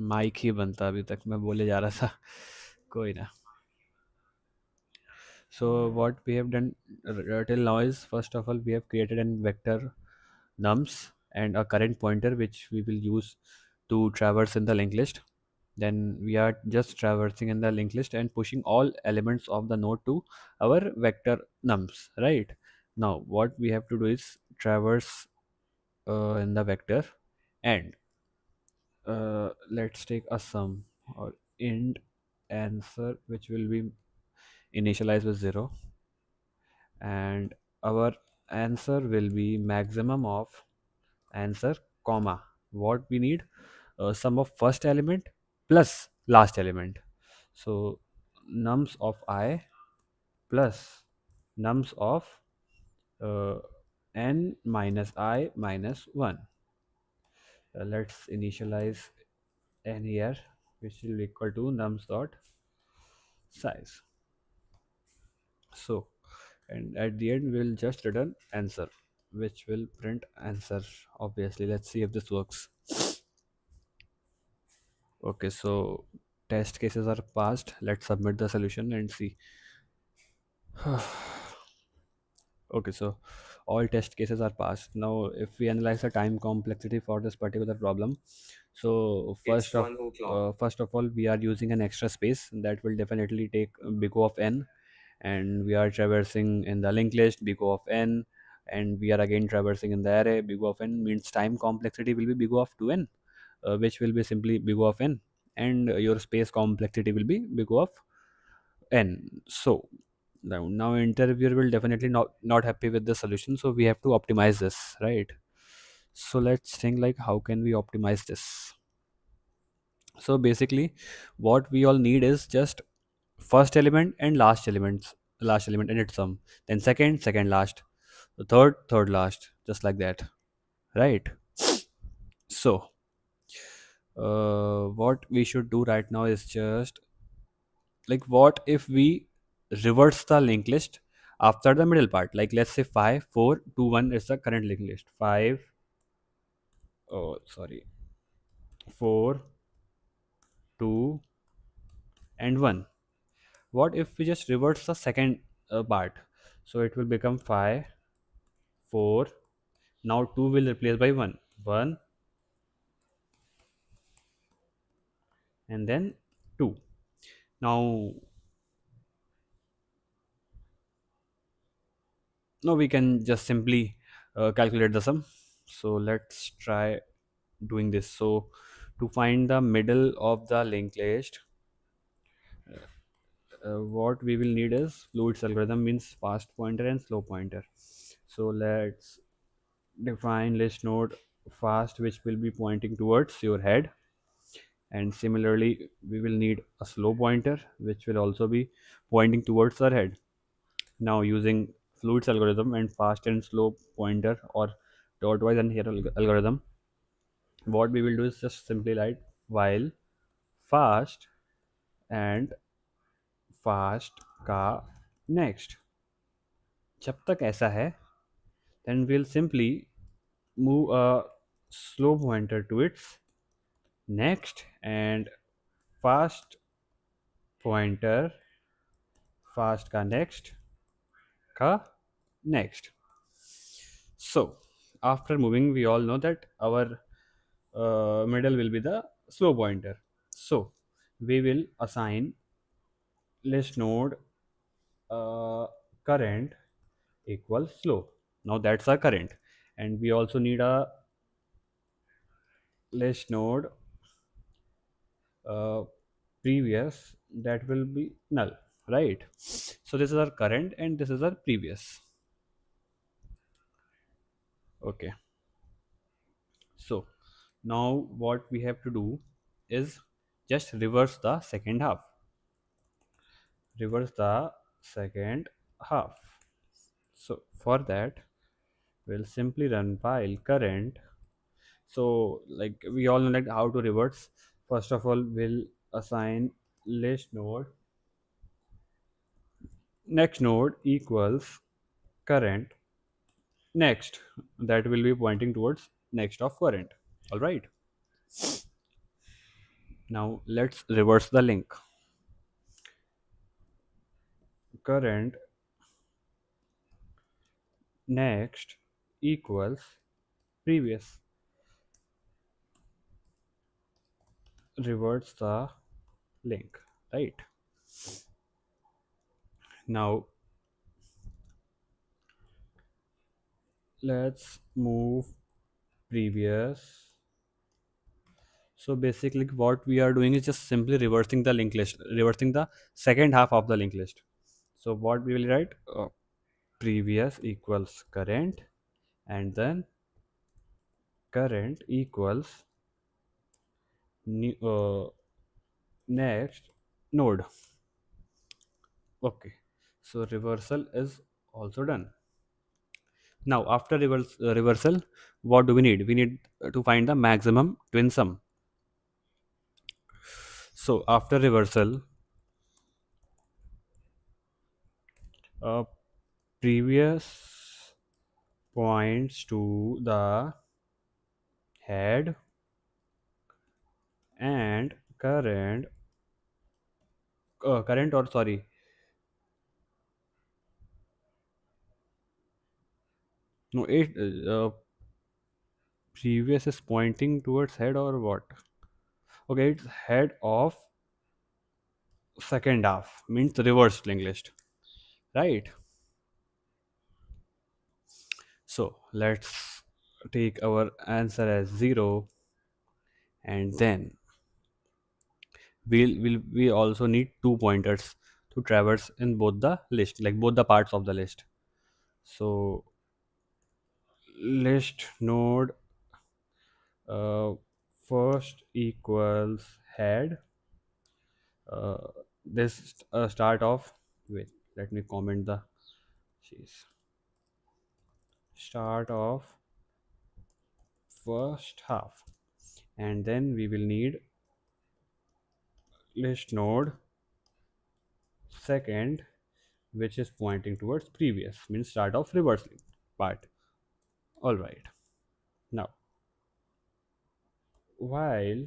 Mic ही बनता अभी तक मैं बोले जा रहा था कोई ना. So what we have done till now is, first of all, we have created a vector nums and a current pointer which we will use to traverse in the linked list. Then we are just traversing in the linked list and pushing all elements of the node to our vector nums, right? Now what we have to do is traverse in the vector, and let's take a sum or int answer which will be initialized with 0, and our answer will be maximum of answer comma what we need, sum of first element plus last element. So nums of I plus nums of uh, n minus I minus 1. Let's initialize n here, which will equal to nums dot size. So, and at the end we'll just return answer, which will print answer. Obviously, let's see if this works. Okay, so test cases are passed. Let's submit the solution and see. Okay, so all test cases are passed. Now if we analyze the time complexity for this particular problem, so first of all we are using an extra space that will definitely take big O of n, and we are traversing in the linked list big O of n, and we are again traversing in the array big O of n, means time complexity will be big O of 2n, which will be simply big O of n, and your space complexity will be big O of n. So now interviewer will definitely not happy with the solution, so we have to optimize this, right? So let's think like how can we optimize this. So basically what we all need is just first element and last element and its sum, then second last, the third last, just like that, right? So what we should do right now is just like, what if we reverse the linked list after the middle part, like let's say 5 4 2 1 is the current linked list. 5 oh sorry 4 2 and 1. What if we just reverse the second part, so it will become 5 4, now 2 will replace by 1 1 and then 2. Now we can just simply calculate the sum. So let's try doing this. So to find the middle of the linked list, what we will need is fluid's algorithm, means fast pointer and slow pointer. So let's define list node fast, which will be pointing towards your head, and similarly we will need a slow pointer which will also be pointing towards our head. Now using fluid's algorithm and fast and slow pointer or dot-wise and here algorithm, what we will do is just simply write while fast and fast का next. जब तक ऐसा है, then we'll simply move a slow pointer to its next, and fast pointer fast का next. So after moving, we all know that our middle will be the slow pointer. So we will assign list node current equals slow. Now that's our current, and we also need a list node uh, previous, that will be null, right? So this is our current and this is our previous. Okay, so now what we have to do is just reverse the second half. So for that we'll simply run while current. So like we all know like how to reverse. First of all, we'll assign list node next node equals current next, that will be pointing towards next of current. All right, Now let's reverse the link. Current next equals previous. Reverts the link, right? Now let's move previous. So basically what we are doing is just simply reversing the linked list, reversing the second half of the linked list. So what we will write, previous equals current, and then current equals new, next node. Okay, so reversal is also done. Now after reversal, what do we need? We need to find the maximum twin sum. So after reversal, uh, previous points to the head, and current, or sorry, no, it previous is pointing towards head or what? Okay, it's head of second half, means reverse linked list, right? So let's take our answer as 0, and then we also need two pointers to traverse in both the list, like both the parts of the list. So list node, uh, first equals head, uh, this start of, wait, let me comment the, jeez, start of first half, and then we will need list node second, which is pointing towards previous, means start of reversing part. All right, now while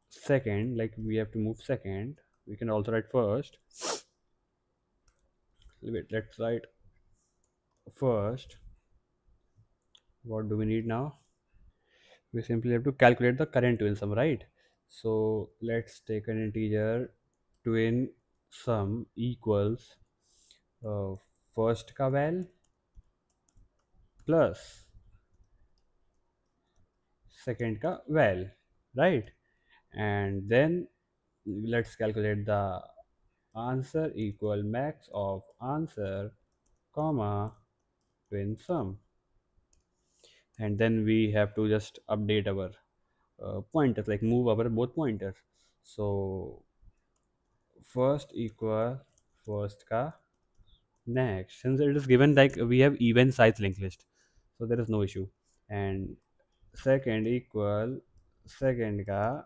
second, like we have to move second, we can also write first. Wait, let's write first. What do we need now? We simply have to calculate the current twin sum, right? So let's take an integer. Twin sum equals uh, first ka val plus second ka val, right? And then let's calculate the answer equal max of answer comma twin sum, and then we have to just update our pointers, like move our both pointers. So first equal first ka next, since it is given like we have even size linked list, so there is no issue. And second equal second ka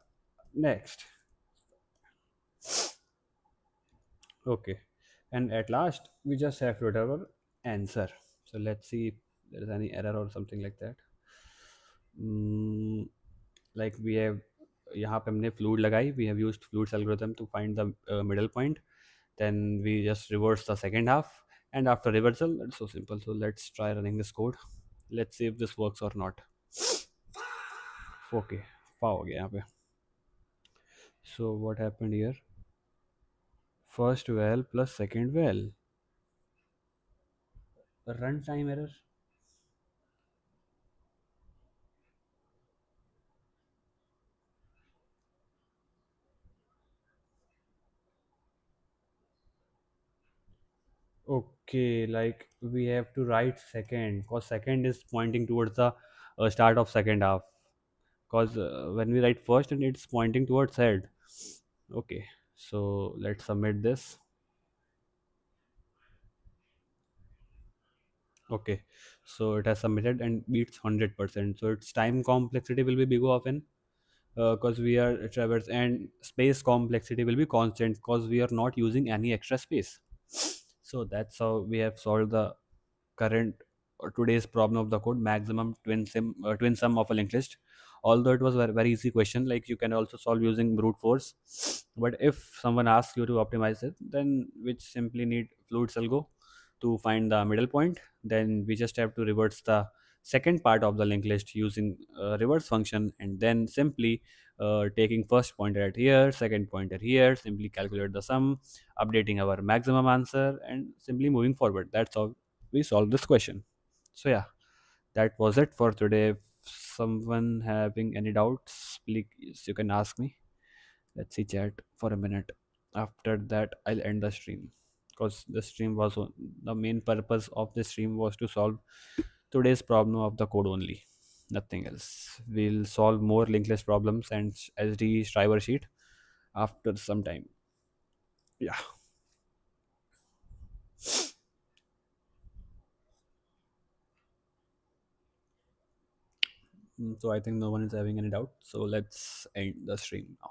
next. Okay, and at last we just have to write our answer. So let's see if there is any error or something like that. mm, like we have, यहाँ पे हमने fluid लगाई, we have used fluid's algorithm to find the middle point, then we just reverse the second half, and after reversal it's so simple. So let's try running this code. Let's see if this works or not. Okay, फा हो गया यहाँ पे. So what happened here? First val plus second val, runtime error. Okay, like we have to write second, because second is pointing towards the start of second half, because when we write first and it's pointing towards head. Okay, so let's submit this. Okay, so it has submitted and beats 100%. So its time complexity will be big often, because we are traverse, and space complexity will be constant because we are not using any extra space. So that's how we have solved the current today's problem of the code, maximum twin sum of a linked list. although it was very, very easy question, like you can also solve using brute force. But if someone asks you to optimize it, then which simply need fluid algo to find the middle point, then we just have to reverse the second part of the linked list using reverse function, and then simply taking first pointer at here, second pointer here, simply calculate the sum, updating our maximum answer, and simply moving forward. That's how we solve this question. So yeah, that was it for today. If someone having any doubts, please you can ask me. Let's see chat for a minute. After that, I'll end the stream, because the stream was the main purpose of the stream was to solve today's problem of the code only, nothing else. We'll solve more linked list problems and SD driver sheet after some time. Yeah. So I think no one is having any doubt. So let's end the stream now.